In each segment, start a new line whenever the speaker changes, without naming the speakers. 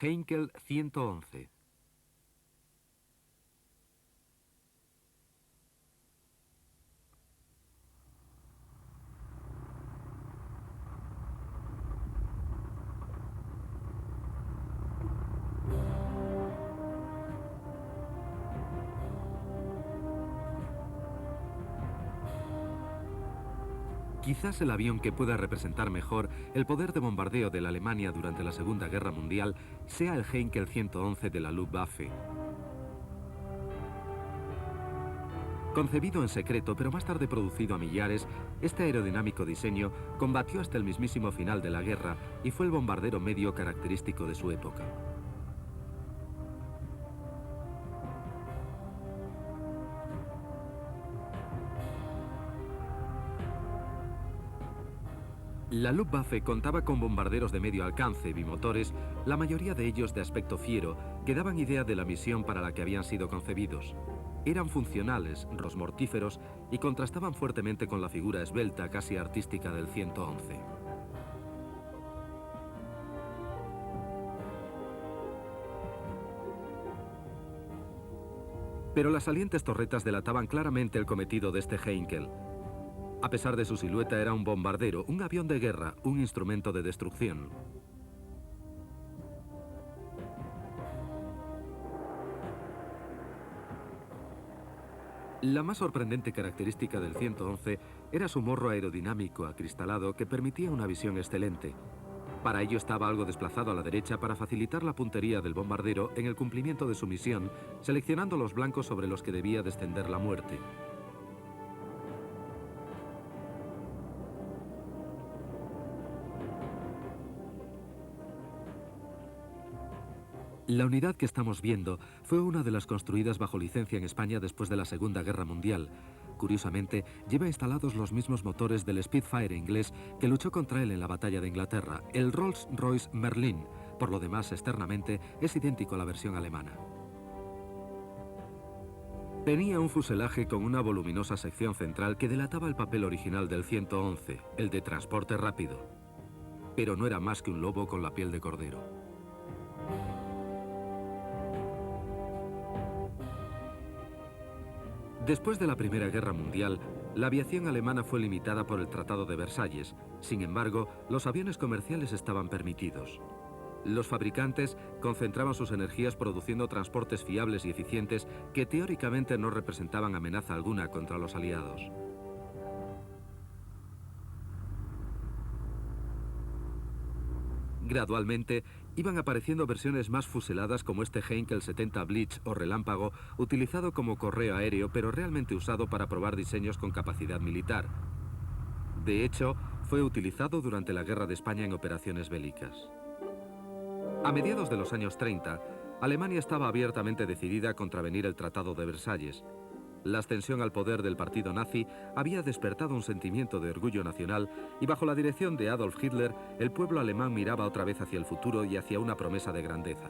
Heinkel 111. Quizás el avión que pueda representar mejor el poder de bombardeo de la Alemania durante la Segunda Guerra Mundial sea el Heinkel 111 de la Luftwaffe. Concebido en secreto, pero más tarde producido a millares, este aerodinámico diseño combatió hasta el mismísimo final de la guerra y fue el bombardero medio característico de su época. La Luftwaffe contaba con bombarderos de medio alcance, bimotores, la mayoría de ellos de aspecto fiero, que daban idea de la misión para la que habían sido concebidos. Eran funcionales, mortíferos y contrastaban fuertemente con la figura esbelta, casi artística del 111. Pero las salientes torretas delataban claramente el cometido de este Heinkel. A pesar de su silueta, era un bombardero, un avión de guerra, un instrumento de destrucción. La más sorprendente característica del 111 era su morro aerodinámico acristalado que permitía una visión excelente. Para ello estaba algo desplazado a la derecha para facilitar la puntería del bombardero en el cumplimiento de su misión, seleccionando los blancos sobre los que debía descender la muerte. La unidad que estamos viendo fue una de las construidas bajo licencia en España después de la Segunda Guerra Mundial. Curiosamente, lleva instalados los mismos motores del Spitfire inglés que luchó contra él en la batalla de Inglaterra, el Rolls-Royce Merlin. Por lo demás, externamente, es idéntico a la versión alemana. Tenía un fuselaje con una voluminosa sección central que delataba el papel original del 111, el de transporte rápido. Pero no era más que un lobo con la piel de cordero. Después de la Primera Guerra Mundial, la aviación alemana fue limitada por el Tratado de Versalles. Sin embargo, los aviones comerciales estaban permitidos. Los fabricantes concentraban sus energías produciendo transportes fiables y eficientes que teóricamente no representaban amenaza alguna contra los aliados. Gradualmente, iban apareciendo versiones más fuseladas como este Heinkel 70 Blitz o Relámpago, utilizado como correo aéreo, pero realmente usado para probar diseños con capacidad militar. De hecho, fue utilizado durante la Guerra de España en operaciones bélicas. A mediados de los años 30, Alemania estaba abiertamente decidida a contravenir el Tratado de Versalles. La ascensión al poder del partido nazi había despertado un sentimiento de orgullo nacional y bajo la dirección de Adolf Hitler, el pueblo alemán miraba otra vez hacia el futuro y hacia una promesa de grandeza.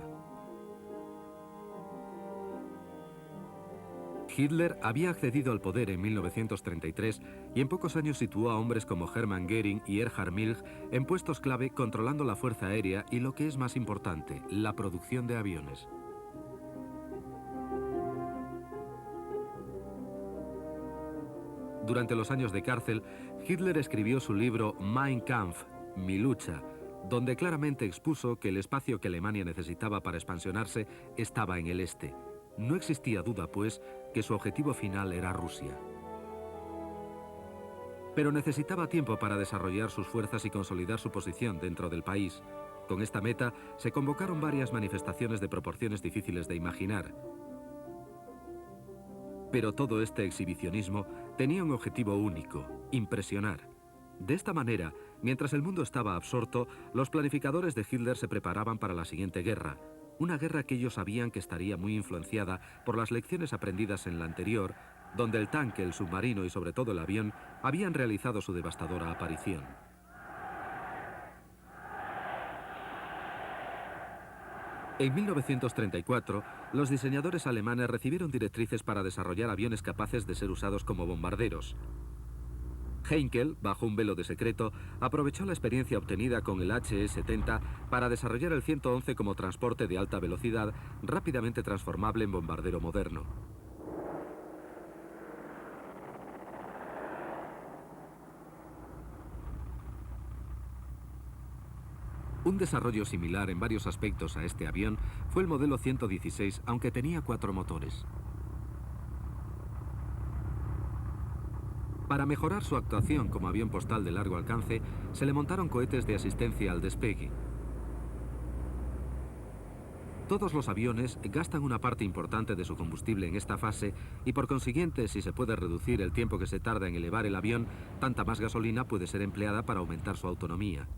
Hitler había accedido al poder en 1933 y en pocos años situó a hombres como Hermann Göring y Erhard Milch en puestos clave controlando la fuerza aérea y, lo que es más importante, la producción de aviones. Durante los años de cárcel, Hitler escribió su libro Mein Kampf, Mi lucha, donde claramente expuso que el espacio que Alemania necesitaba para expansionarse estaba en el este. No existía duda, pues, que su objetivo final era Rusia. Pero necesitaba tiempo para desarrollar sus fuerzas y consolidar su posición dentro del país. Con esta meta, se convocaron varias manifestaciones de proporciones difíciles de imaginar. Pero todo este exhibicionismo tenía un objetivo único: impresionar. De esta manera, mientras el mundo estaba absorto, los planificadores de Hitler se preparaban para la siguiente guerra. Una guerra que ellos sabían que estaría muy influenciada por las lecciones aprendidas en la anterior, donde el tanque, el submarino y sobre todo el avión habían realizado su devastadora aparición. En 1934, los diseñadores alemanes recibieron directrices para desarrollar aviones capaces de ser usados como bombarderos. Heinkel, bajo un velo de secreto, aprovechó la experiencia obtenida con el HE-70 para desarrollar el 111 como transporte de alta velocidad, rápidamente transformable en bombardero moderno. Un desarrollo similar en varios aspectos a este avión fue el modelo 116, aunque tenía 4 motores. Para mejorar su actuación como avión postal de largo alcance, se le montaron cohetes de asistencia al despegue. Todos los aviones gastan una parte importante de su combustible en esta fase y por consiguiente, si se puede reducir el tiempo que se tarda en elevar el avión, tanta más gasolina puede ser empleada para aumentar su autonomía.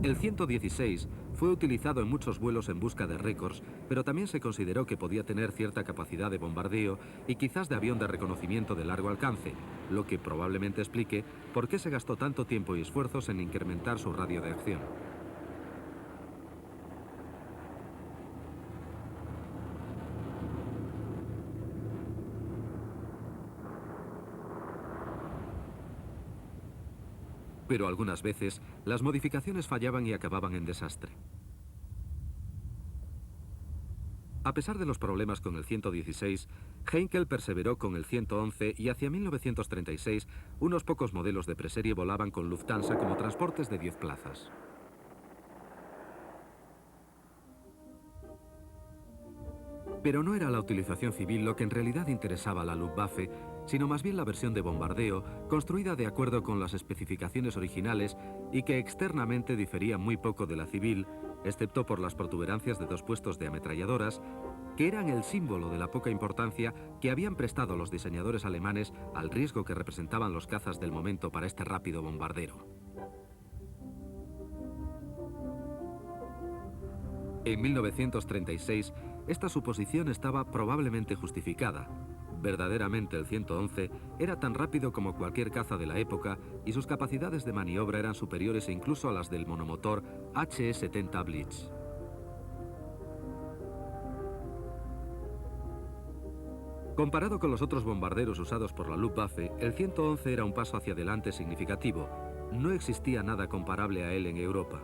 El 116 fue utilizado en muchos vuelos en busca de récords, pero también se consideró que podía tener cierta capacidad de bombardeo y quizás de avión de reconocimiento de largo alcance, lo que probablemente explique por qué se gastó tanto tiempo y esfuerzos en incrementar su radio de acción. Pero algunas veces, las modificaciones fallaban y acababan en desastre. A pesar de los problemas con el 116, Heinkel perseveró con el 111 y hacia 1936 unos pocos modelos de preserie volaban con Lufthansa como transportes de 10 plazas. Pero no era la utilización civil lo que en realidad interesaba a la Luftwaffe, sino más bien la versión de bombardeo, construida de acuerdo con las especificaciones originales y que externamente difería muy poco de la civil, excepto por las protuberancias de 2 puestos de ametralladoras, que eran el símbolo de la poca importancia que habían prestado los diseñadores alemanes al riesgo que representaban los cazas del momento para este rápido bombardero. En 1936, esta suposición estaba probablemente justificada. Verdaderamente el 111 era tan rápido como cualquier caza de la época y sus capacidades de maniobra eran superiores incluso a las del monomotor HE-70 Blitz. Comparado con los otros bombarderos usados por la Luftwaffe, el 111 era un paso hacia adelante significativo. No existía nada comparable a él en Europa.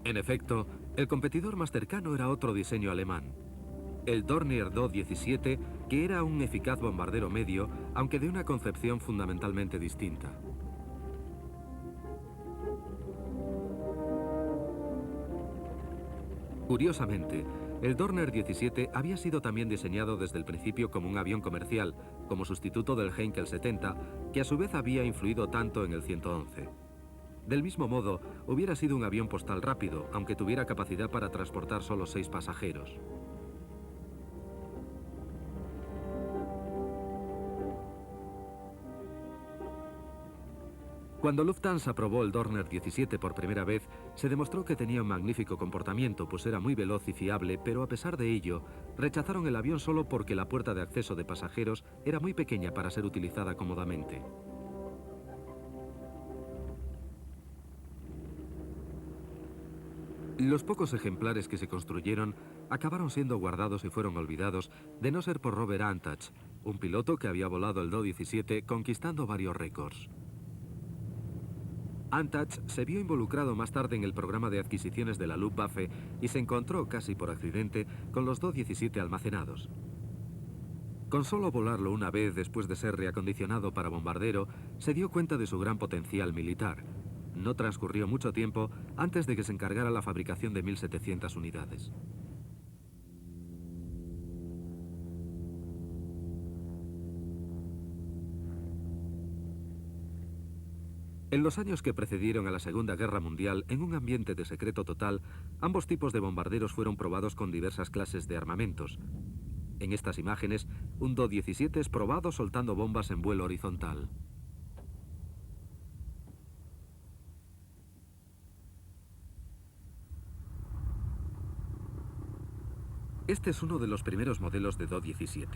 En efecto, el competidor más cercano era otro diseño alemán, el Dornier Do-17, que era un eficaz bombardero medio, aunque de una concepción fundamentalmente distinta. Curiosamente, el Dornier 17 había sido también diseñado desde el principio como un avión comercial, como sustituto del Heinkel 70, que a su vez había influido tanto en el 111. Del mismo modo, hubiera sido un avión postal rápido, aunque tuviera capacidad para transportar solo 6 pasajeros. Cuando Lufthansa probó el Dornier 17 por primera vez, se demostró que tenía un magnífico comportamiento, pues era muy veloz y fiable, pero a pesar de ello, rechazaron el avión solo porque la puerta de acceso de pasajeros era muy pequeña para ser utilizada cómodamente. Los pocos ejemplares que se construyeron acabaron siendo guardados y fueron olvidados, de no ser por Robert Antach, un piloto que había volado el Do-17 conquistando varios récords. Antach se vio involucrado más tarde en el programa de adquisiciones de la Luftwaffe y se encontró, casi por accidente, con los Do-17 almacenados. Con solo volarlo una vez después de ser reacondicionado para bombardero, se dio cuenta de su gran potencial militar. No transcurrió mucho tiempo antes de que se encargara la fabricación de 1.700 unidades. En los años que precedieron a la Segunda Guerra Mundial, en un ambiente de secreto total, ambos tipos de bombarderos fueron probados con diversas clases de armamentos. En estas imágenes, un Do-17 es probado soltando bombas en vuelo horizontal. Este es uno de los primeros modelos de Do-17.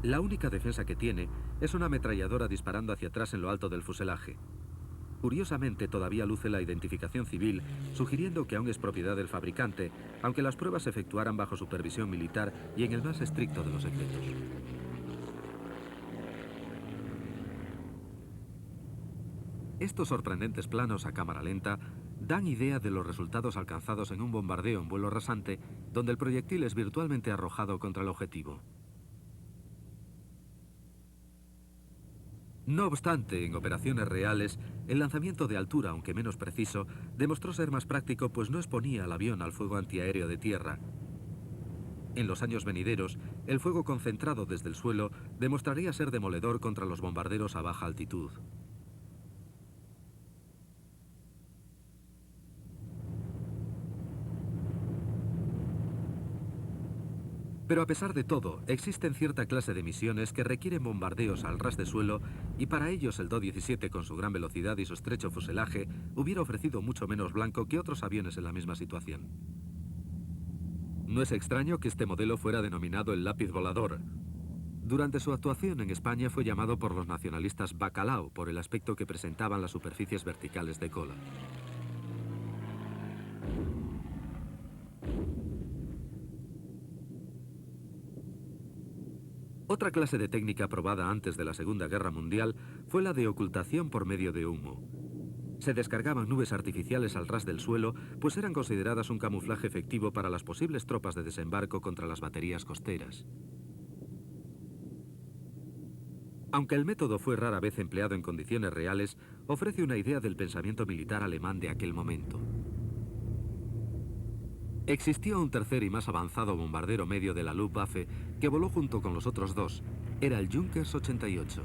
La única defensa que tiene es una ametralladora disparando hacia atrás en lo alto del fuselaje. Curiosamente, todavía luce la identificación civil, sugiriendo que aún es propiedad del fabricante, aunque las pruebas se efectuaran bajo supervisión militar y en el más estricto de los secretos. Estos sorprendentes planos a cámara lenta dan idea de los resultados alcanzados en un bombardeo en vuelo rasante, donde el proyectil es virtualmente arrojado contra el objetivo. No obstante, en operaciones reales, el lanzamiento de altura, aunque menos preciso, demostró ser más práctico, pues no exponía al avión al fuego antiaéreo de tierra. En los años venideros, el fuego concentrado desde el suelo demostraría ser demoledor contra los bombarderos a baja altitud. Pero a pesar de todo, existen cierta clase de misiones que requieren bombardeos al ras de suelo y para ellos el Do-17 con su gran velocidad y su estrecho fuselaje hubiera ofrecido mucho menos blanco que otros aviones en la misma situación. No es extraño que este modelo fuera denominado el lápiz volador. Durante su actuación en España fue llamado por los nacionalistas bacalao por el aspecto que presentaban las superficies verticales de cola. Otra clase de técnica probada antes de la Segunda Guerra Mundial fue la de ocultación por medio de humo. Se descargaban nubes artificiales al ras del suelo, pues eran consideradas un camuflaje efectivo para las posibles tropas de desembarco contra las baterías costeras. Aunque el método fue rara vez empleado en condiciones reales, ofrece una idea del pensamiento militar alemán de aquel momento. Existía un tercer y más avanzado bombardero medio de la Luftwaffe que voló junto con los otros dos. Era el Junkers 88.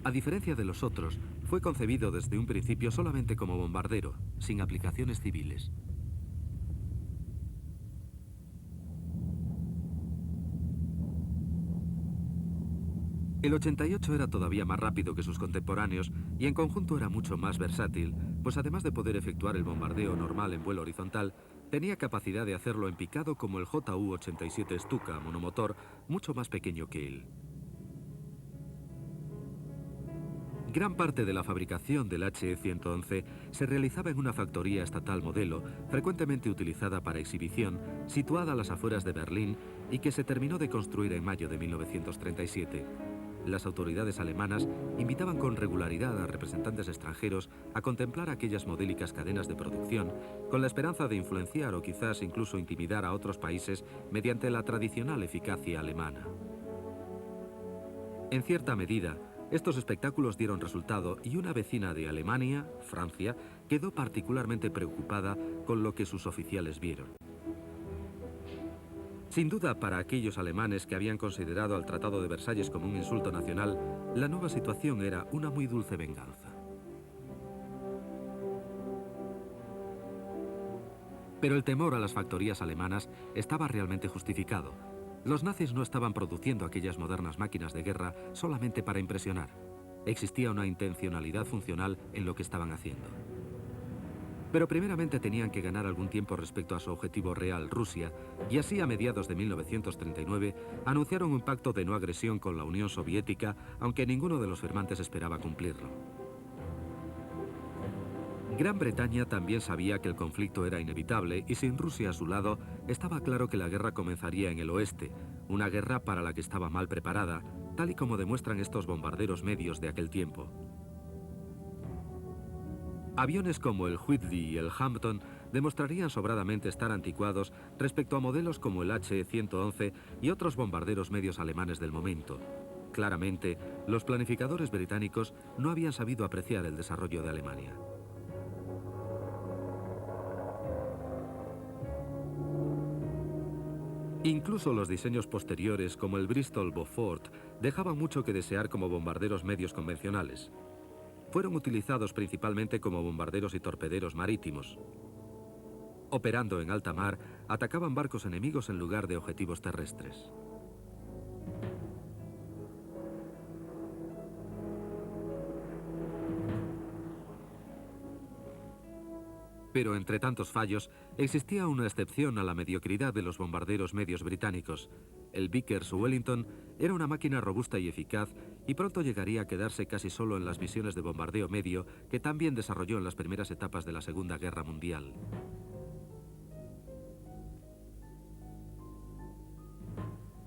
A diferencia de los otros, fue concebido desde un principio solamente como bombardero, sin aplicaciones civiles. El 88 era todavía más rápido que sus contemporáneos y en conjunto era mucho más versátil, pues además de poder efectuar el bombardeo normal en vuelo horizontal, tenía capacidad de hacerlo en picado como el Ju-87 Stuka monomotor, mucho más pequeño que él. Gran parte de la fabricación del HE-111 se realizaba en una factoría estatal modelo, frecuentemente utilizada para exhibición, situada a las afueras de Berlín y que se terminó de construir en mayo de 1937. Las autoridades alemanas invitaban con regularidad a representantes extranjeros a contemplar aquellas modélicas cadenas de producción, con la esperanza de influenciar o quizás incluso intimidar a otros países mediante la tradicional eficacia alemana. En cierta medida, estos espectáculos dieron resultado y una vecina de Alemania, Francia, quedó particularmente preocupada con lo que sus oficiales vieron. Sin duda, para aquellos alemanes que habían considerado al Tratado de Versalles como un insulto nacional, la nueva situación era una muy dulce venganza. Pero el temor a las factorías alemanas estaba realmente justificado. Los nazis no estaban produciendo aquellas modernas máquinas de guerra solamente para impresionar. Existía una intencionalidad funcional en lo que estaban haciendo. Pero primeramente tenían que ganar algún tiempo respecto a su objetivo real, Rusia, y así a mediados de 1939 anunciaron un pacto de no agresión con la Unión Soviética, aunque ninguno de los firmantes esperaba cumplirlo. Gran Bretaña también sabía que el conflicto era inevitable y sin Rusia a su lado, estaba claro que la guerra comenzaría en el oeste, una guerra para la que estaba mal preparada, tal y como demuestran estos bombarderos medios de aquel tiempo. Aviones como el Whitley y el Hampton demostrarían sobradamente estar anticuados respecto a modelos como el He-111 y otros bombarderos medios alemanes del momento. Claramente, los planificadores británicos no habían sabido apreciar el desarrollo de Alemania. Incluso los diseños posteriores, como el Bristol Beaufort, dejaban mucho que desear como bombarderos medios convencionales. Fueron utilizados principalmente como bombarderos y torpederos marítimos. Operando en alta mar, atacaban barcos enemigos en lugar de objetivos terrestres. Pero entre tantos fallos, existía una excepción a la mediocridad de los bombarderos medios británicos. El Vickers Wellington era una máquina robusta y eficaz y pronto llegaría a quedarse casi solo en las misiones de bombardeo medio que también desarrolló en las primeras etapas de la Segunda Guerra Mundial.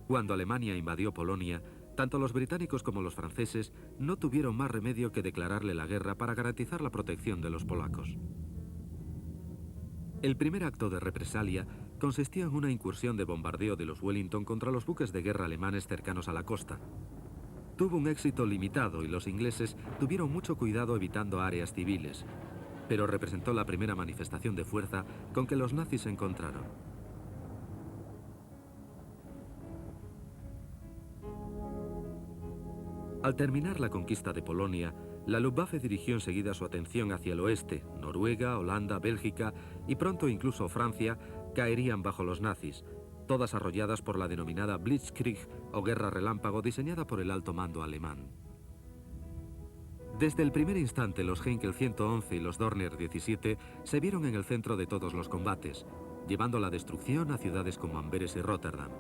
Cuando Alemania invadió Polonia, tanto los británicos como los franceses no tuvieron más remedio que declararle la guerra para garantizar la protección de los polacos. El primer acto de represalia consistía en una incursión de bombardeo de los Wellington contra los buques de guerra alemanes cercanos a la costa. Tuvo un éxito limitado y los ingleses tuvieron mucho cuidado evitando áreas civiles, pero representó la primera manifestación de fuerza con que los nazis se encontraron. Al terminar la conquista de Polonia, la Luftwaffe dirigió enseguida su atención hacia el oeste. Noruega, Holanda, Bélgica y pronto incluso Francia caerían bajo los nazis, todas arrolladas por la denominada Blitzkrieg o guerra relámpago diseñada por el alto mando alemán. Desde el primer instante los Heinkel 111 y los Dornier 17 se vieron en el centro de todos los combates, llevando la destrucción a ciudades como Amberes y Rotterdam.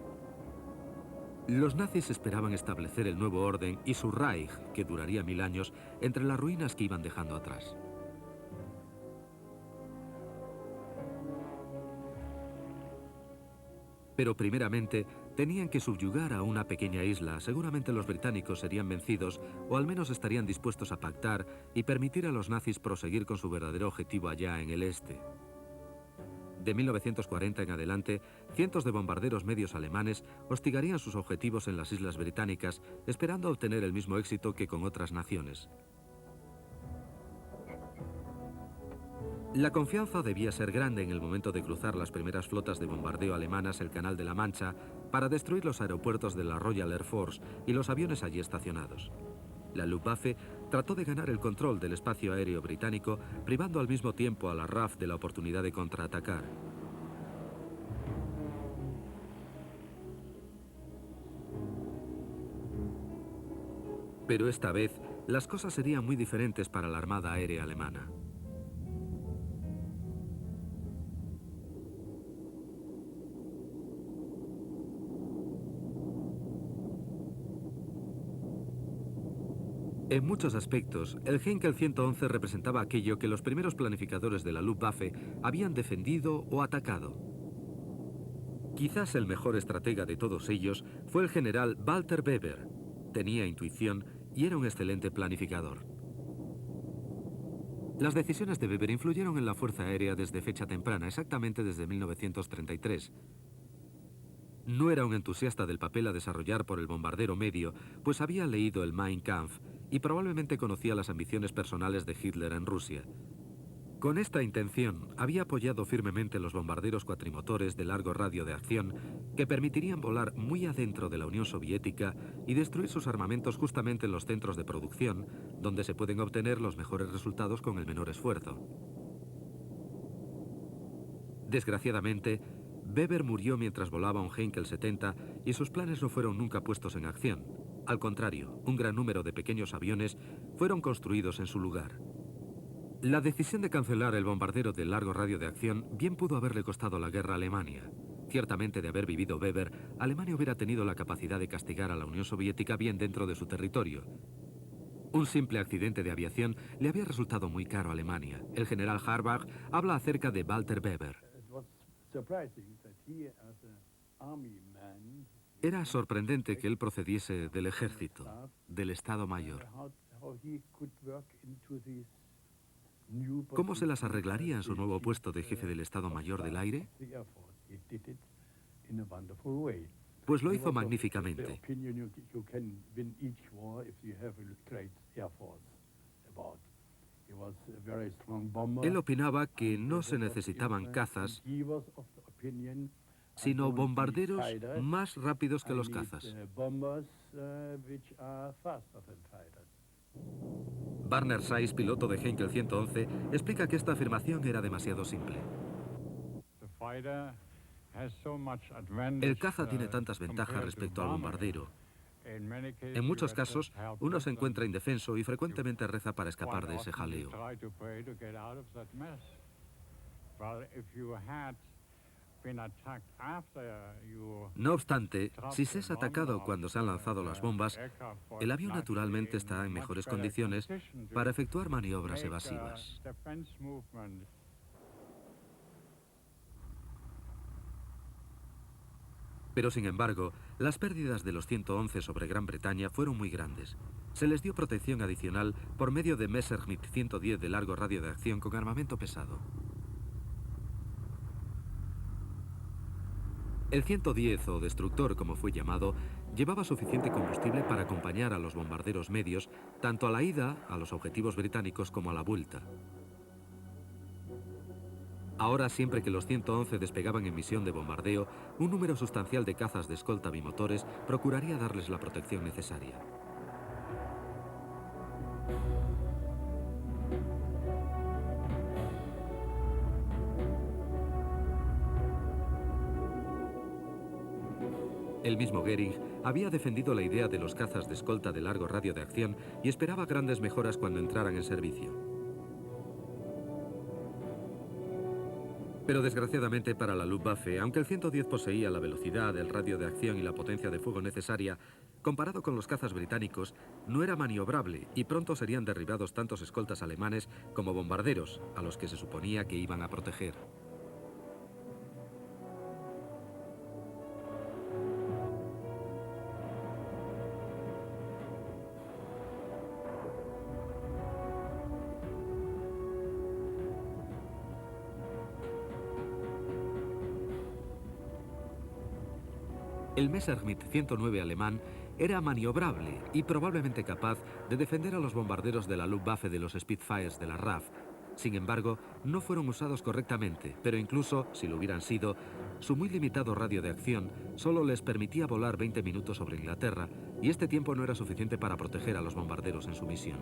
Los nazis esperaban establecer el nuevo orden y su Reich, que duraría 1000 años, entre las ruinas que iban dejando atrás. Pero primeramente tenían que subyugar a una pequeña isla. Seguramente los británicos serían vencidos o al menos estarían dispuestos a pactar y permitir a los nazis proseguir con su verdadero objetivo allá en el este. De 1940 en adelante, cientos de bombarderos medios alemanes hostigarían sus objetivos en las islas británicas, esperando obtener el mismo éxito que con otras naciones. La confianza debía ser grande en el momento de cruzar las primeras flotas de bombardeo alemanas el Canal de la Mancha para destruir los aeropuertos de la Royal Air Force y los aviones allí estacionados. La Luftwaffe trató de ganar el control del espacio aéreo británico, privando al mismo tiempo a la RAF de la oportunidad de contraatacar. Pero esta vez, las cosas serían muy diferentes para la Armada Aérea Alemana. En muchos aspectos, el Heinkel 111 representaba aquello que los primeros planificadores de la Luftwaffe habían defendido o atacado. Quizás el mejor estratega de todos ellos fue el general Walter Weber. Tenía intuición y era un excelente planificador. Las decisiones de Weber influyeron en la Fuerza Aérea desde fecha temprana, exactamente desde 1933. No era un entusiasta del papel a desarrollar por el bombardero medio, pues había leído el Mein Kampf y probablemente conocía las ambiciones personales de Hitler en Rusia. Con esta intención, había apoyado firmemente los bombarderos cuatrimotores de largo radio de acción que permitirían volar muy adentro de la Unión Soviética y destruir sus armamentos justamente en los centros de producción, donde se pueden obtener los mejores resultados con el menor esfuerzo. Desgraciadamente, Weber murió mientras volaba un Heinkel 70 y sus planes no fueron nunca puestos en acción. Al contrario, un gran número de pequeños aviones fueron construidos en su lugar. La decisión de cancelar el bombardero de largo radio de acción bien pudo haberle costado la guerra a Alemania. Ciertamente, de haber vivido Weber, Alemania hubiera tenido la capacidad de castigar a la Unión Soviética bien dentro de su territorio. Un simple accidente de aviación le había resultado muy caro a Alemania. El general Harbach habla acerca de Walter Weber. Era sorprendente que él procediese del ejército, del Estado Mayor. ¿Cómo se las arreglaría en su nuevo puesto de jefe del Estado Mayor del aire? Pues lo hizo magníficamente. Él opinaba que no se necesitaban cazas, sino bombarderos más rápidos que los cazas. Werner Saiz, piloto de Heinkel 111, explica que esta afirmación era demasiado simple. El caza tiene tantas ventajas respecto al bombardero. En muchos casos, uno se encuentra indefenso y frecuentemente reza para escapar de ese jaleo. No obstante, si se es atacado cuando se han lanzado las bombas, el avión naturalmente está en mejores condiciones para efectuar maniobras evasivas. Pero sin embargo, las pérdidas de los 111 sobre Gran Bretaña fueron muy grandes. Se les dio protección adicional por medio de Messerschmitt 110 de largo radio de acción con armamento pesado. El 110, o destructor como fue llamado, llevaba suficiente combustible para acompañar a los bombarderos medios, tanto a la ida, a los objetivos británicos, como a la vuelta. Ahora, siempre que los 111 despegaban en misión de bombardeo, un número sustancial de cazas de escolta bimotores procuraría darles la protección necesaria. El mismo Goering había defendido la idea de los cazas de escolta de largo radio de acción y esperaba grandes mejoras cuando entraran en servicio. Pero desgraciadamente para la Luftwaffe, aunque el 110 poseía la velocidad, el radio de acción y la potencia de fuego necesaria, comparado con los cazas británicos, no era maniobrable y pronto serían derribados tantos escoltas alemanes como bombarderos, a los que se suponía que iban a proteger. El Messerschmitt 109 alemán era maniobrable y probablemente capaz de defender a los bombarderos de la Luftwaffe de los Spitfires de la RAF. Sin embargo, no fueron usados correctamente, pero incluso, si lo hubieran sido, su muy limitado radio de acción solo les permitía volar 20 minutos sobre Inglaterra, y este tiempo no era suficiente para proteger a los bombarderos en su misión.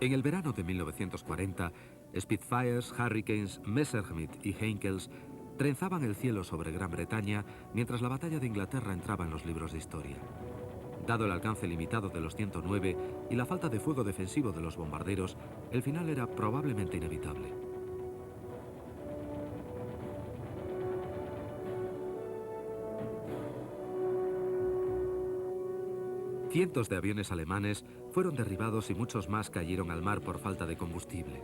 En el verano de 1940, Spitfires, Hurricanes, Messerschmitt y Heinkels trenzaban el cielo sobre Gran Bretaña mientras la batalla de Inglaterra entraba en los libros de historia. Dado el alcance limitado de los 109 y la falta de fuego defensivo de los bombarderos, el final era probablemente inevitable. Cientos de aviones alemanes fueron derribados y muchos más cayeron al mar por falta de combustible.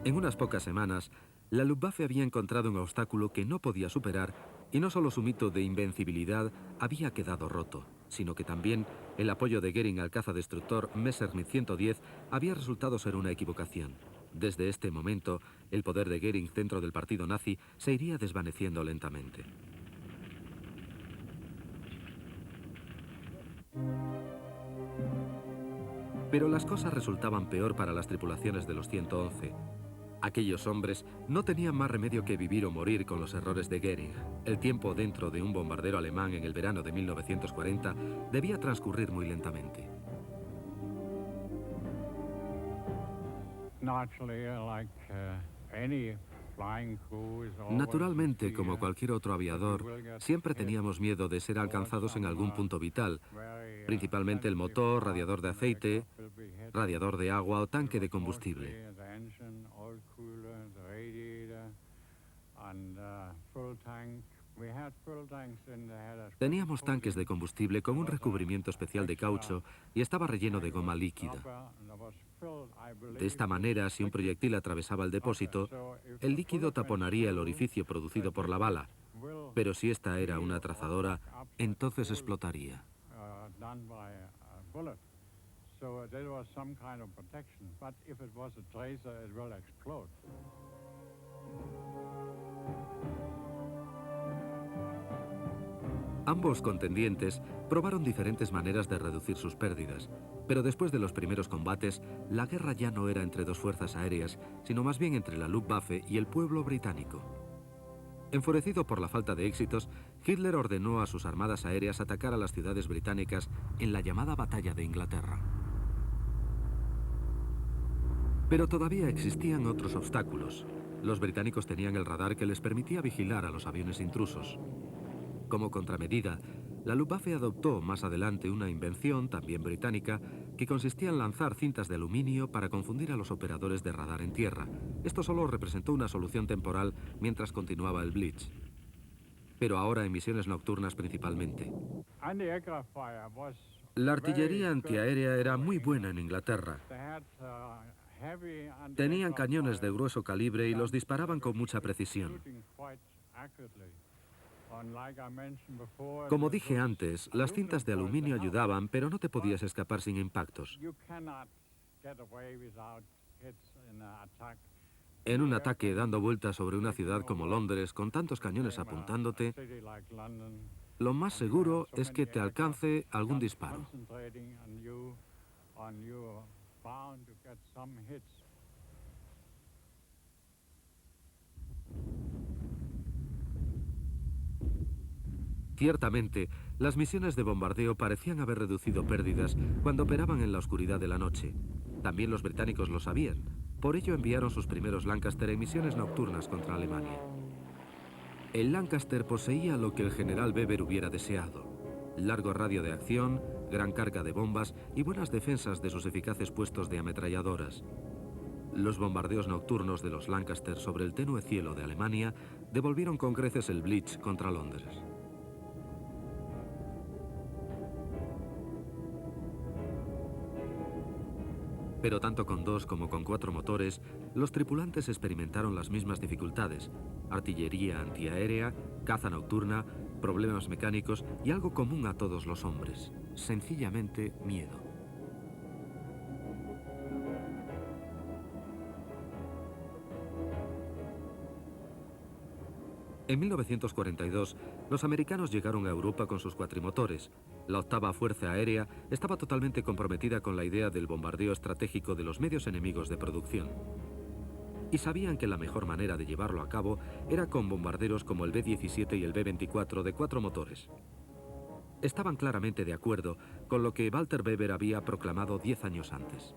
En unas pocas semanas, la Luftwaffe había encontrado un obstáculo que no podía superar y no solo su mito de invencibilidad había quedado roto, sino que también el apoyo de Goering al cazadestructor Messerschmitt 110 había resultado ser una equivocación. Desde este momento, el poder de Goering dentro del partido nazi se iría desvaneciendo lentamente. Pero las cosas resultaban peor para las tripulaciones de los 111. Aquellos hombres no tenían más remedio que vivir o morir con los errores de Goering. El tiempo dentro de un bombardero alemán en el verano de 1940 debía transcurrir muy lentamente. Naturalmente, como cualquier otro aviador, siempre teníamos miedo de ser alcanzados en algún punto vital, principalmente el motor, radiador de aceite, radiador de agua o tanque de combustible. Teníamos tanques de combustible con un recubrimiento especial de caucho y estaba relleno de goma líquida. De esta manera, si un proyectil atravesaba el depósito, el líquido taponaría el orificio producido por la bala, pero si esta era una trazadora, entonces explotaría. Ambos contendientes probaron diferentes maneras de reducir sus pérdidas, pero después de los primeros combates, la guerra ya no era entre dos fuerzas aéreas, sino más bien entre la Luftwaffe y el pueblo británico. Enfurecido por la falta de éxitos, Hitler ordenó a sus armadas aéreas atacar a las ciudades británicas en la llamada Batalla de Inglaterra. Pero todavía existían otros obstáculos. Los británicos tenían el radar que les permitía vigilar a los aviones intrusos. Como contramedida, la Luftwaffe adoptó más adelante una invención, también británica, que consistía en lanzar cintas de aluminio para confundir a los operadores de radar en tierra. Esto solo representó una solución temporal mientras continuaba el Blitz. Pero ahora en misiones nocturnas principalmente. La artillería antiaérea era muy buena en Inglaterra. Tenían cañones de grueso calibre y los disparaban con mucha precisión. Como dije antes, las cintas de aluminio ayudaban, pero no te podías escapar sin impactos. En un ataque dando vueltas sobre una ciudad como Londres con tantos cañones apuntándote, lo más seguro es que te alcance algún disparo. Ciertamente, las misiones de bombardeo parecían haber reducido pérdidas cuando operaban en la oscuridad de la noche. También los británicos lo sabían. Por ello enviaron sus primeros Lancaster en misiones nocturnas contra Alemania. El Lancaster poseía lo que el general Weber hubiera deseado: largo radio de acción, gran carga de bombas y buenas defensas de sus eficaces puestos de ametralladoras. Los bombardeos nocturnos de los Lancaster sobre el tenue cielo de Alemania devolvieron con creces el Blitz contra Londres. Pero tanto con 2 como con 4 motores, los tripulantes experimentaron las mismas dificultades: artillería antiaérea, caza nocturna, problemas mecánicos y algo común a todos los hombres: sencillamente miedo. En 1942, los americanos llegaron a Europa con sus cuatrimotores. La octava Fuerza Aérea estaba totalmente comprometida con la idea del bombardeo estratégico de los medios enemigos de producción. Y sabían que la mejor manera de llevarlo a cabo era con bombarderos como el B-17 y el B-24 de 4 motores. Estaban claramente de acuerdo con lo que Walter Weber había proclamado 10 años antes.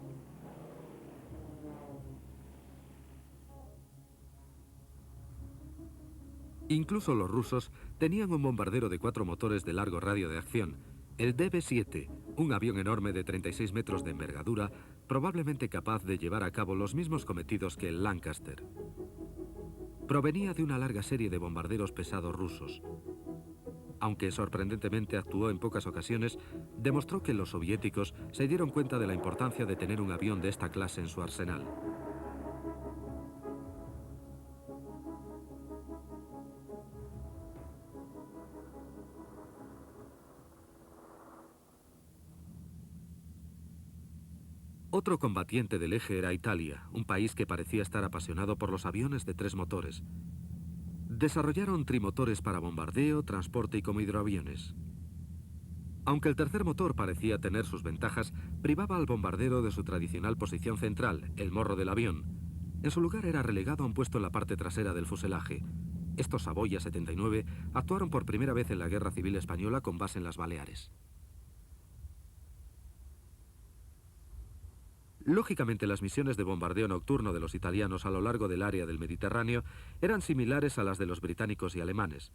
Incluso los rusos tenían un bombardero de 4 motores de largo radio de acción, el DB-7, un avión enorme de 36 metros de envergadura, probablemente capaz de llevar a cabo los mismos cometidos que el Lancaster. Provenía de una larga serie de bombarderos pesados rusos. Aunque sorprendentemente actuó en pocas ocasiones, demostró que los soviéticos se dieron cuenta de la importancia de tener un avión de esta clase en su arsenal. Otro combatiente del eje era Italia, un país que parecía estar apasionado por los aviones de 3 motores. Desarrollaron trimotores para bombardeo, transporte y como hidroaviones. Aunque el tercer motor parecía tener sus ventajas, privaba al bombardero de su tradicional posición central, el morro del avión. En su lugar era relegado a un puesto en la parte trasera del fuselaje. Estos Savoia 79 actuaron por primera vez en la Guerra Civil Española con base en las Baleares. Lógicamente, las misiones de bombardeo nocturno de los italianos a lo largo del área del Mediterráneo eran similares a las de los británicos y alemanes.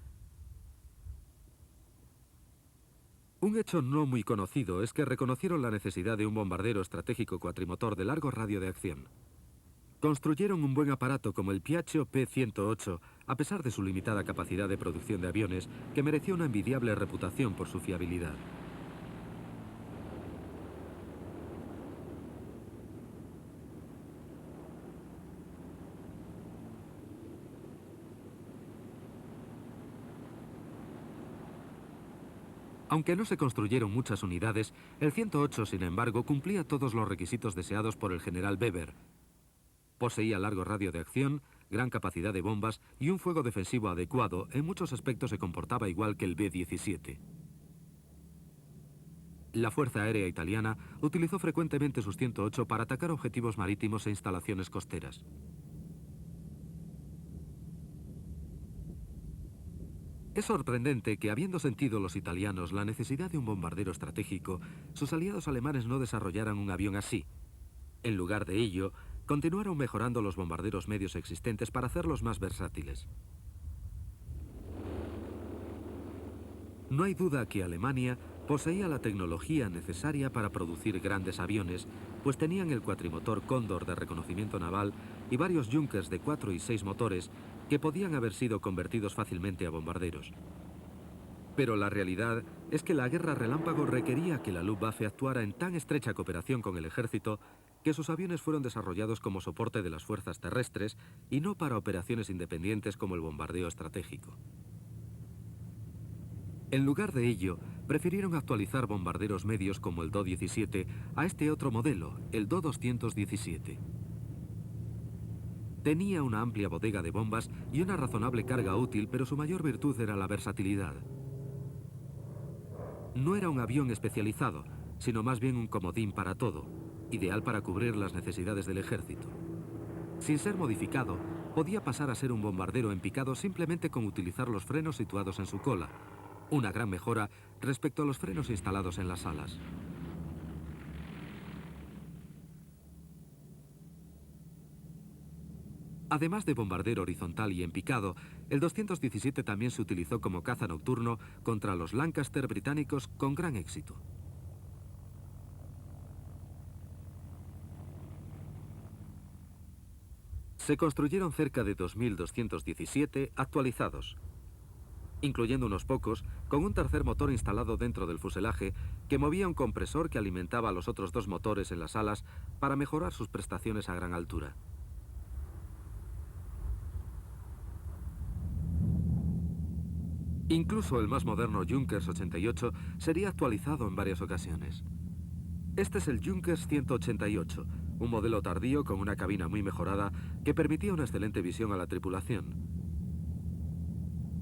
Un hecho no muy conocido es que reconocieron la necesidad de un bombardero estratégico cuatrimotor de largo radio de acción. Construyeron un buen aparato como el Piaggio P-108, a pesar de su limitada capacidad de producción de aviones, que mereció una envidiable reputación por su fiabilidad. Aunque no se construyeron muchas unidades, el 108, sin embargo, cumplía todos los requisitos deseados por el general Weber. Poseía largo radio de acción, gran capacidad de bombas y un fuego defensivo adecuado. En muchos aspectos se comportaba igual que el B-17. La Fuerza Aérea Italiana utilizó frecuentemente sus 108 para atacar objetivos marítimos e instalaciones costeras. Es sorprendente que, habiendo sentido los italianos la necesidad de un bombardero estratégico, sus aliados alemanes no desarrollaran un avión así. En lugar de ello, Continuaron mejorando los bombarderos medios existentes para hacerlos más versátiles. No hay duda que Alemania poseía la tecnología necesaria para producir grandes aviones, pues tenían el cuatrimotor Cóndor de reconocimiento naval y varios Junkers de 4 y 6 motores que podían haber sido convertidos fácilmente a bombarderos. Pero la realidad es que la guerra relámpago requería que la Luftwaffe actuara en tan estrecha cooperación con el ejército que sus aviones fueron desarrollados como soporte de las fuerzas terrestres y no para operaciones independientes como el bombardeo estratégico. En lugar de ello, prefirieron actualizar bombarderos medios como el Do-17 a este otro modelo, el Do-217. Tenía una amplia bodega de bombas y una razonable carga útil, pero su mayor virtud era la versatilidad. No era un avión especializado, sino más bien un comodín para todo, ideal para cubrir las necesidades del ejército. Sin ser modificado, podía pasar a ser un bombardero en picado simplemente con utilizar los frenos situados en su cola, una gran mejora respecto a los frenos instalados en las alas. Además de bombardero horizontal y en picado, el 217 también se utilizó como caza nocturno contra los Lancaster británicos con gran éxito. Se construyeron cerca de 2.217 actualizados, incluyendo unos pocos con un tercer motor instalado dentro del fuselaje que movía un compresor que alimentaba a los otros dos motores en las alas para mejorar sus prestaciones a gran altura. Incluso el más moderno Junkers 88 sería actualizado en varias ocasiones. Este es el Junkers 188, un modelo tardío con una cabina muy mejorada que permitía una excelente visión a la tripulación.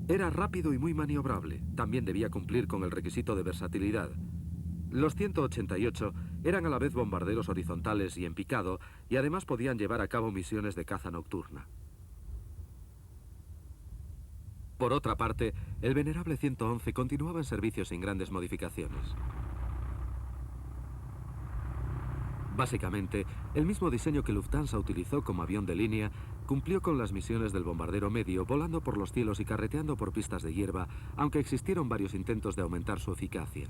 Era rápido y muy maniobrable, también debía cumplir con el requisito de versatilidad. Los 188 eran a la vez bombarderos horizontales y en picado, y además podían llevar a cabo misiones de caza nocturna. Por otra parte, el venerable 111 continuaba en servicio sin grandes modificaciones. Básicamente, el mismo diseño que Lufthansa utilizó como avión de línea cumplió con las misiones del bombardero medio, volando por los cielos y carreteando por pistas de hierba, aunque existieron varios intentos de aumentar su eficacia.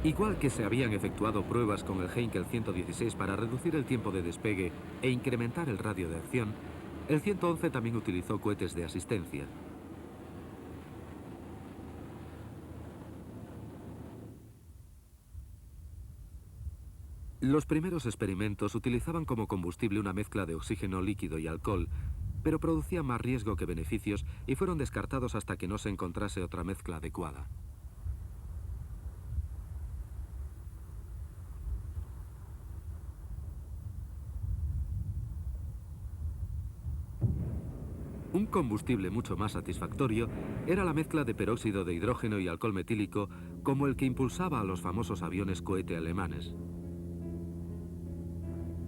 Igual que se habían efectuado pruebas con el Heinkel 116 para reducir el tiempo de despegue e incrementar el radio de acción, el 111 también utilizó cohetes de asistencia. Los primeros experimentos utilizaban como combustible una mezcla de oxígeno líquido y alcohol, pero producían más riesgo que beneficios y fueron descartados hasta que no se encontrase otra mezcla adecuada. Un combustible mucho más satisfactorio era la mezcla de peróxido de hidrógeno y alcohol metílico, como el que impulsaba a los famosos aviones cohete alemanes.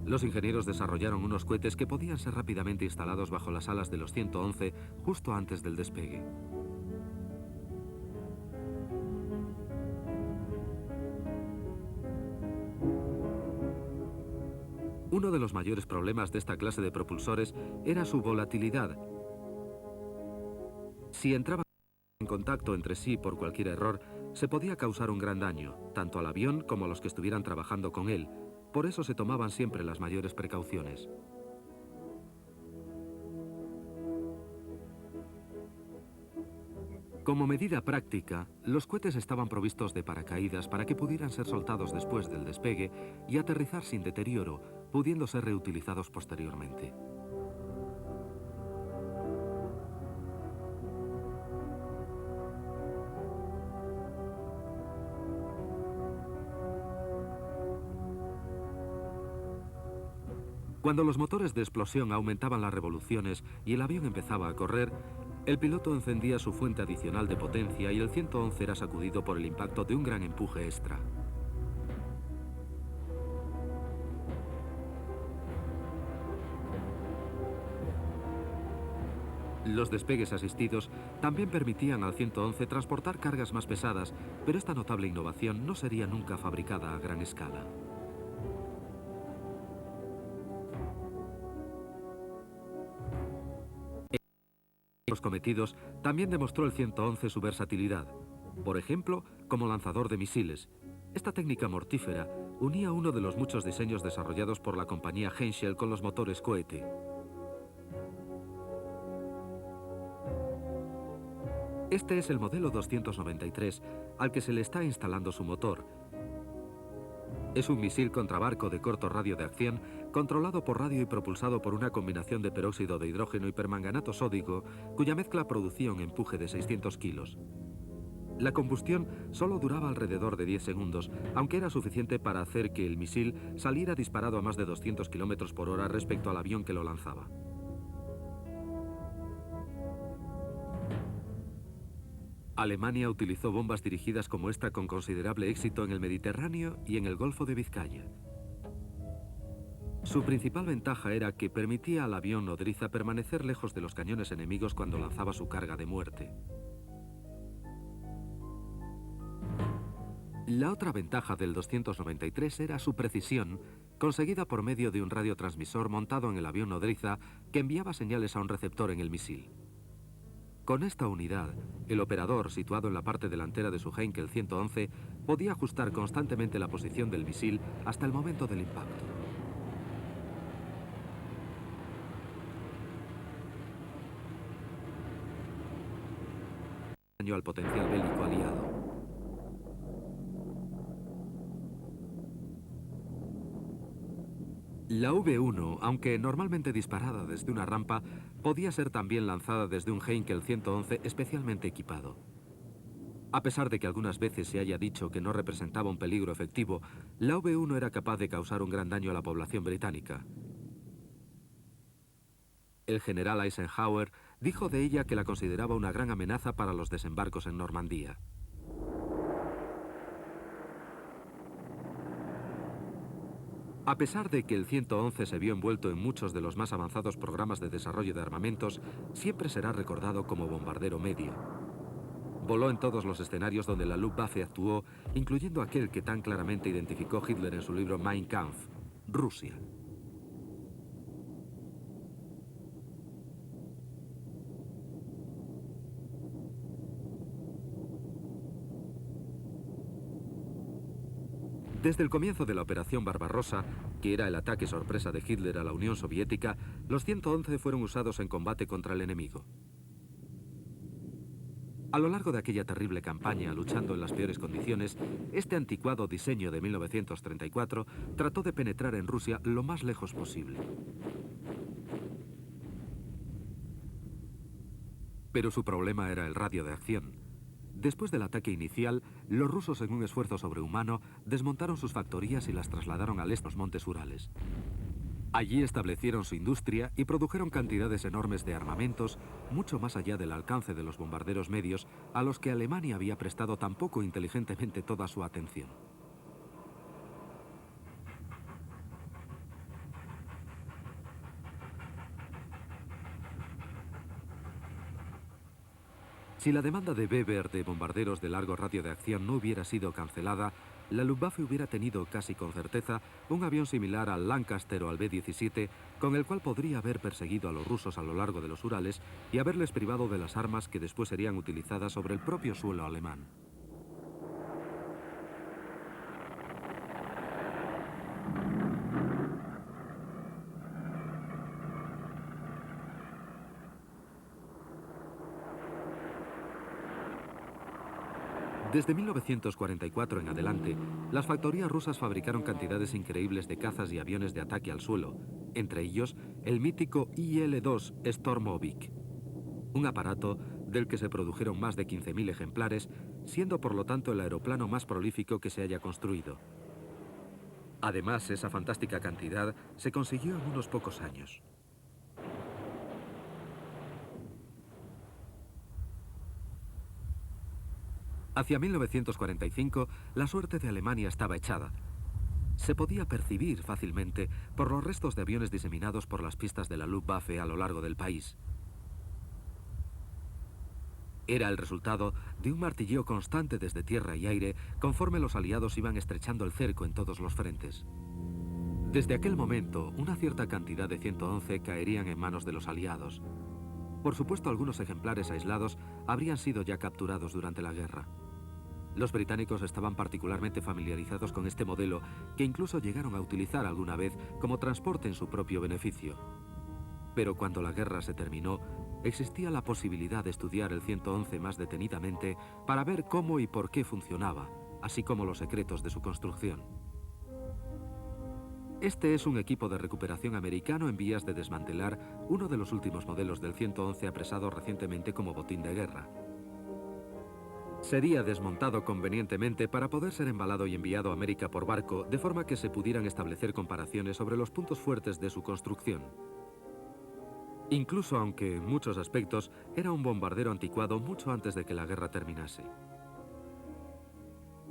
Los ingenieros desarrollaron unos cohetes que podían ser rápidamente instalados bajo las alas de los 111 justo antes del despegue. Uno de los mayores problemas de esta clase de propulsores era su volatilidad. Si entraban en contacto entre sí por cualquier error, se podía causar un gran daño, tanto al avión como a los que estuvieran trabajando con él. Por eso se tomaban siempre las mayores precauciones. Como medida práctica, los cohetes estaban provistos de paracaídas para que pudieran ser soltados después del despegue y aterrizar sin deterioro, pudiendo ser reutilizados posteriormente. Cuando los motores de explosión aumentaban las revoluciones y el avión empezaba a correr, el piloto encendía su fuente adicional de potencia y el 111 era sacudido por el impacto de un gran empuje extra. Los despegues asistidos también permitían al 111 transportar cargas más pesadas, pero esta notable innovación no sería nunca fabricada a gran escala. En los cometidos también demostró el 111 su versatilidad, por ejemplo, como lanzador de misiles. Esta técnica mortífera unía uno de los muchos diseños desarrollados por la compañía Henschel con los motores cohete. Este es el modelo 293, al que se le está instalando su motor. Es un misil contrabarco de corto radio de acción, controlado por radio y propulsado por una combinación de peróxido de hidrógeno y permanganato sódico, cuya mezcla producía un empuje de 600 kilos. La combustión solo duraba alrededor de 10 segundos, aunque era suficiente para hacer que el misil saliera disparado a más de 200 kilómetros por hora respecto al avión que lo lanzaba. Alemania utilizó bombas dirigidas como esta con considerable éxito en el Mediterráneo y en el Golfo de Vizcaya. Su principal ventaja era que permitía al avión nodriza permanecer lejos de los cañones enemigos cuando lanzaba su carga de muerte. La otra ventaja del 293 era su precisión, conseguida por medio de un radiotransmisor montado en el avión nodriza que enviaba señales a un receptor en el misil. Con esta unidad, el operador, situado en la parte delantera de su Heinkel 111, podía ajustar constantemente la posición del misil hasta el momento del impacto. Daño al potencial bélico aliado. La V1, aunque normalmente disparada desde una rampa, podía ser también lanzada desde un Heinkel 111 especialmente equipado. A pesar de que algunas veces se haya dicho que no representaba un peligro efectivo, la V1 era capaz de causar un gran daño a la población británica. El general Eisenhower dijo de ella que la consideraba una gran amenaza para los desembarcos en Normandía. A pesar de que el 111 se vio envuelto en muchos de los más avanzados programas de desarrollo de armamentos, siempre será recordado como bombardero medio. Voló en todos los escenarios donde la Luftwaffe actuó, incluyendo aquel que tan claramente identificó Hitler en su libro Mein Kampf, Rusia. Desde el comienzo de la Operación Barbarossa, que era el ataque sorpresa de Hitler a la Unión Soviética, los 111 fueron usados en combate contra el enemigo. A lo largo de aquella terrible campaña, luchando en las peores condiciones, este anticuado diseño de 1934 trató de penetrar en Rusia lo más lejos posible. Pero su problema era el radio de acción. Después del ataque inicial, los rusos, en un esfuerzo sobrehumano, desmontaron sus factorías y las trasladaron al este de los montes Urales. Allí establecieron su industria y produjeron cantidades enormes de armamentos, mucho más allá del alcance de los bombarderos medios, a los que Alemania había prestado tan poco inteligentemente toda su atención. Si la demanda de Weber de bombarderos de largo radio de acción no hubiera sido cancelada, la Luftwaffe hubiera tenido casi con certeza un avión similar al Lancaster o al B-17, con el cual podría haber perseguido a los rusos a lo largo de los Urales y haberles privado de las armas que después serían utilizadas sobre el propio suelo alemán. Desde 1944 en adelante, las factorías rusas fabricaron cantidades increíbles de cazas y aviones de ataque al suelo, entre ellos el mítico IL-2 Stormovik, un aparato del que se produjeron más de 15.000 ejemplares, siendo por lo tanto el aeroplano más prolífico que se haya construido. Además, esa fantástica cantidad se consiguió en unos pocos años. Hacia 1945, la suerte de Alemania estaba echada. Se podía percibir fácilmente por los restos de aviones diseminados por las pistas de la Luftwaffe a lo largo del país. Era el resultado de un martilleo constante desde tierra y aire conforme los aliados iban estrechando el cerco en todos los frentes. Desde aquel momento, una cierta cantidad de 111 caerían en manos de los aliados. Por supuesto, algunos ejemplares aislados habrían sido ya capturados durante la guerra. Los británicos estaban particularmente familiarizados con este modelo, que incluso llegaron a utilizar alguna vez como transporte en su propio beneficio. Pero cuando la guerra se terminó, existía la posibilidad de estudiar el 111 más detenidamente para ver cómo y por qué funcionaba, así como los secretos de su construcción. Este es un equipo de recuperación americano en vías de desmantelar uno de los últimos modelos del 111 apresado recientemente como botín de guerra. Sería desmontado convenientemente para poder ser embalado y enviado a América por barco, de forma que se pudieran establecer comparaciones sobre los puntos fuertes de su construcción. Incluso aunque, en muchos aspectos, era un bombardero anticuado mucho antes de que la guerra terminase.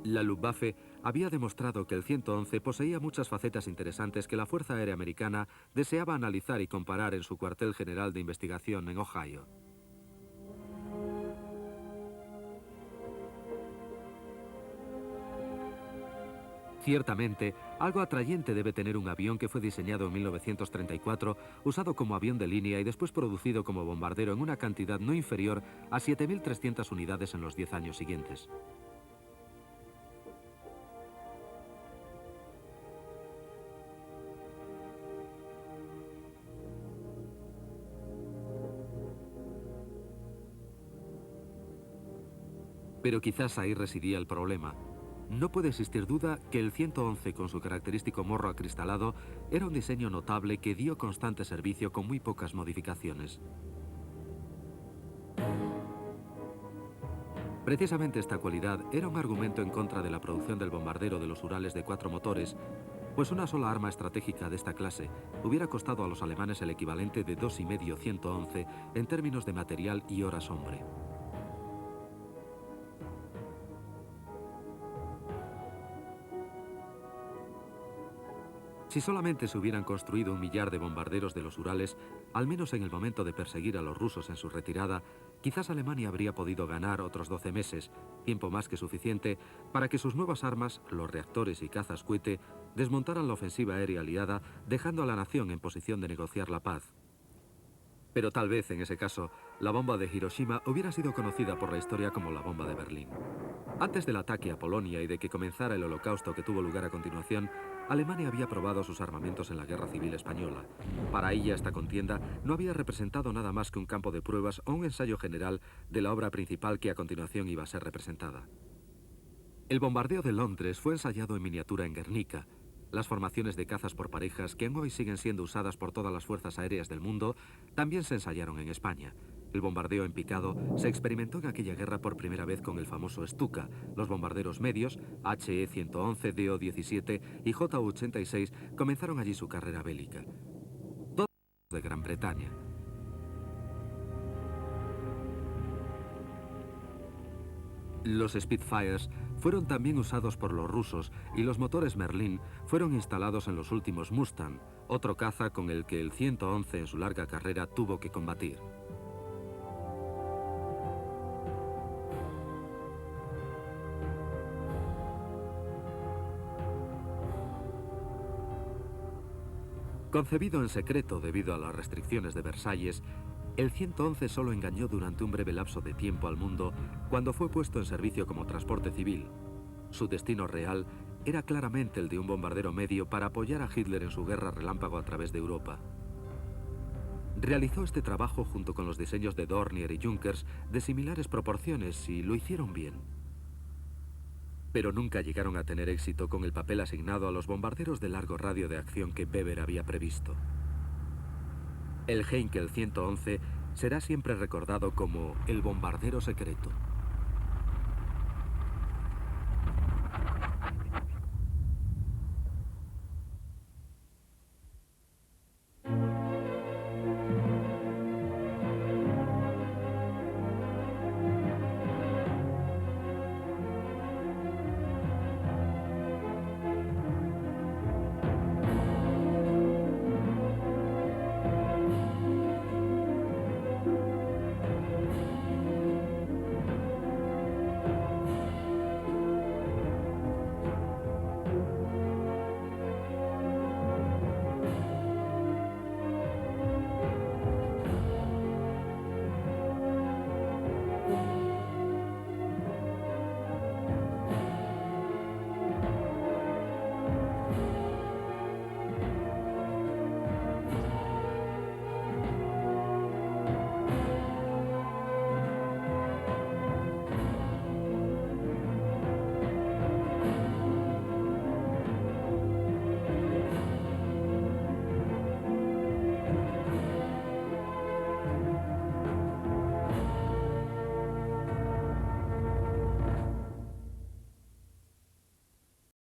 La Luftwaffe había demostrado que el 111 poseía muchas facetas interesantes que la Fuerza Aérea Americana deseaba analizar y comparar en su cuartel general de investigación en Ohio. Ciertamente, algo atrayente debe tener un avión que fue diseñado en 1934, usado como avión de línea y después producido como bombardero en una cantidad no inferior a 7.300 unidades en los 10 años siguientes. Pero quizás ahí residía el problema. No puede existir duda que el 111, con su característico morro acristalado, era un diseño notable que dio constante servicio con muy pocas modificaciones. Precisamente esta cualidad era un argumento en contra de la producción del bombardero de los Urales de 4 motores, pues una sola arma estratégica de esta clase hubiera costado a los alemanes el equivalente de 2,5 111 en términos de material y horas hombre. Si solamente se hubieran construido 1.000.000 de bombarderos de los Urales, al menos en el momento de perseguir a los rusos en su retirada, quizás Alemania habría podido ganar otros 12 meses, tiempo más que suficiente para que sus nuevas armas, los reactores y cazas cohete, desmontaran la ofensiva aérea aliada, dejando a la nación en posición de negociar la paz. Pero tal vez, en ese caso, la bomba de Hiroshima hubiera sido conocida por la historia como la bomba de Berlín. Antes del ataque a Polonia y de que comenzara el holocausto que tuvo lugar a continuación, Alemania había probado sus armamentos en la Guerra Civil Española. Para ella, esta contienda no había representado nada más que un campo de pruebas o un ensayo general de la obra principal que a continuación iba a ser representada. El bombardeo de Londres fue ensayado en miniatura en Guernica. Las formaciones de cazas por parejas, que hoy siguen siendo usadas por todas las fuerzas aéreas del mundo, también se ensayaron en España. El bombardeo en picado se experimentó en aquella guerra por primera vez con el famoso Stuka. Los bombarderos medios, HE-111, DO-17 y JU-86, comenzaron allí su carrera bélica. Todos de Gran Bretaña. Los Spitfires fueron también usados por los rusos y los motores Merlin fueron instalados en los últimos Mustang, otro caza con el que el 111 en su larga carrera tuvo que combatir. Concebido en secreto debido a las restricciones de Versalles, el 111 solo engañó durante un breve lapso de tiempo al mundo cuando fue puesto en servicio como transporte civil. Su destino real era claramente el de un bombardero medio para apoyar a Hitler en su guerra relámpago a través de Europa. Realizó este trabajo junto con los diseños de Dornier y Junkers de similares proporciones y lo hicieron bien. Pero nunca llegaron a tener éxito con el papel asignado a los bombarderos de largo radio de acción que Weber había previsto. El Heinkel 111 será siempre recordado como el bombardero secreto.